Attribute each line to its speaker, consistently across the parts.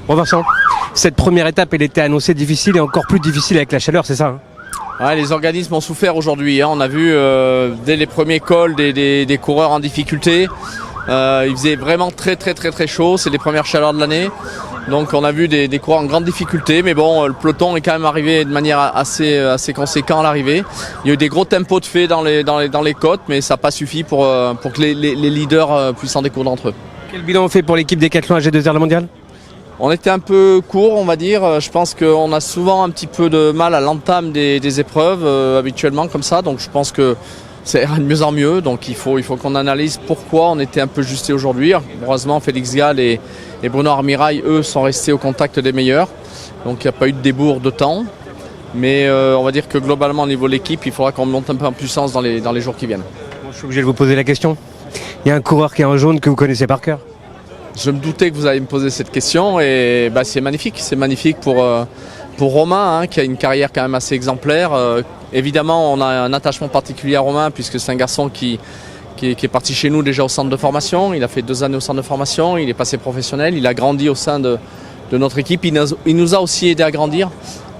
Speaker 1: Bon Vincent, cette première étape, elle était annoncée difficile et encore plus difficile avec la chaleur, c'est ça hein?
Speaker 2: Ouais, les organismes ont souffert aujourd'hui. On a vu dès les premiers cols des coureurs en difficulté. Il faisait vraiment très chaud. C'est les premières chaleurs de l'année. Donc on a vu des coureurs en grande difficulté. Mais bon, le peloton est quand même arrivé de manière assez conséquente à l'arrivée. Il y a eu des gros tempos de fait dans les côtes, mais ça n'a pas suffi pour que les leaders puissent en découdre entre eux.
Speaker 1: Quel bilan on fait pour l'équipe Décathlon AG2R Le Mondial?
Speaker 2: On était un peu court, on va dire. Je pense qu'on a souvent un petit peu de mal à l'entame des épreuves habituellement comme ça. Donc je pense que ça ira de mieux en mieux. Donc il faut qu'on analyse pourquoi on était un peu justé aujourd'hui. Heureusement, Félix Gall et Bruno Armirail, eux, sont restés au contact des meilleurs. Donc il n'y a pas eu de débours de temps. Mais on va dire que globalement, au niveau de l'équipe, il faudra qu'on monte un peu en puissance dans les jours qui viennent.
Speaker 1: Bon, je suis obligé de vous poser la question. Il y a un coureur qui est en jaune que vous connaissez par cœur.
Speaker 2: Je me doutais que vous alliez me poser cette question et c'est magnifique. C'est magnifique pour Romain qui a une carrière quand même assez exemplaire. Évidemment, on a un attachement particulier à Romain puisque c'est un garçon qui est parti chez nous déjà au centre de formation. Il a fait 2 années au centre de formation, il est passé professionnel, il a grandi au sein de notre équipe. Il nous a aussi aidé à grandir.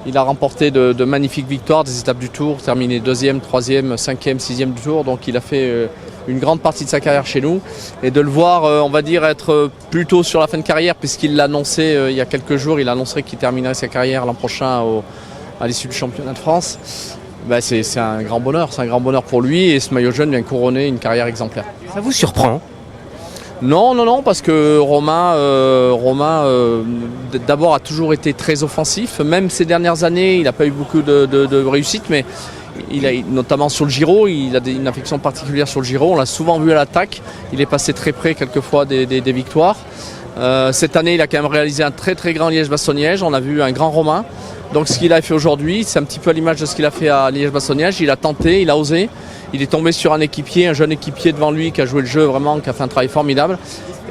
Speaker 2: Il a remporté de magnifiques victoires, des étapes du Tour, terminé 2e, 3e, 5e, 6e du Tour. Donc il a fait une grande partie de sa carrière chez nous. Et de le voir, on va dire, être plutôt sur la fin de carrière, puisqu'il l'a annoncé il y a quelques jours, il a annoncé qu'il terminerait sa carrière l'an prochain à l'issue du championnat de France. C'est un grand bonheur, pour lui. Et ce maillot jaune vient couronner une carrière exemplaire.
Speaker 1: Ça vous surprend?
Speaker 2: Non, parce que Romain d'abord a toujours été très offensif. Même ces dernières années, il n'a pas eu beaucoup de réussite, mais il a, notamment sur le Giro, il a une affection particulière sur le Giro. On l'a souvent vu à l'attaque. Il est passé très près quelquefois des victoires. Cette année, il a quand même réalisé un très grand Liège-Bastogne-Liège. On a vu un grand Romain. Donc ce qu'il a fait aujourd'hui, c'est un petit peu à l'image de ce qu'il a fait à Liège-Bastogne-Liège. Il a tenté, il a osé. Il est tombé sur un jeune équipier devant lui qui a joué le jeu vraiment, qui a fait un travail formidable.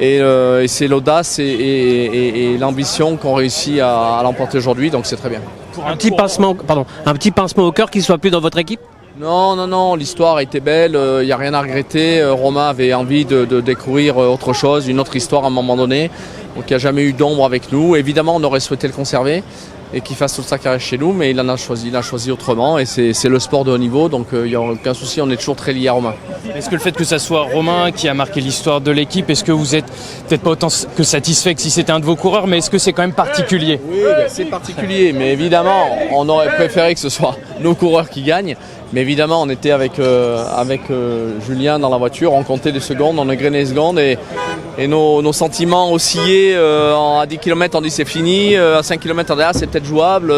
Speaker 2: Et c'est l'audace et l'ambition qu'on réussit à l'emporter aujourd'hui, donc c'est très bien.
Speaker 1: Un petit pincement au cœur qu'il ne soit plus dans votre équipe?
Speaker 2: Non, l'histoire était belle, il n'y a rien à regretter. Romain avait envie de découvrir autre chose, une autre histoire à un moment donné. Donc il n'y a jamais eu d'ombre avec nous. Évidemment, on aurait souhaité le conserver et qu'il fasse toute sa carrière chez nous, mais il a choisi autrement et c'est le sport de haut niveau, donc il n'y a aucun souci, on est toujours très liés à Romain.
Speaker 3: Est-ce que le fait que ça soit Romain qui a marqué l'histoire de l'équipe, est-ce que vous êtes peut-être pas autant que satisfait que si c'était un de vos coureurs, mais est-ce que c'est quand même particulier?
Speaker 2: Oui, c'est particulier, mais évidemment, on aurait préféré que ce soit nos coureurs qui gagnent. Mais évidemment, on était avec Julien dans la voiture, on comptait les secondes, on égrenait les secondes et nos sentiments oscillaient. À 10 km, on dit c'est fini, à 5 km derrière, c'est peut-être jouable.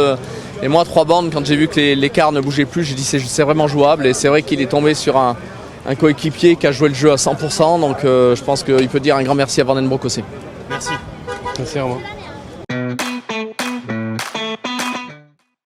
Speaker 2: Et moi, 3 bandes, quand j'ai vu que l'écart ne bougeait plus, j'ai dit c'est vraiment jouable. Et c'est vrai qu'il est tombé sur un coéquipier qui a joué le jeu à 100%. Donc je pense qu'il peut dire un grand merci à Van den Broek aussi.
Speaker 3: Merci.
Speaker 1: Merci, Romain.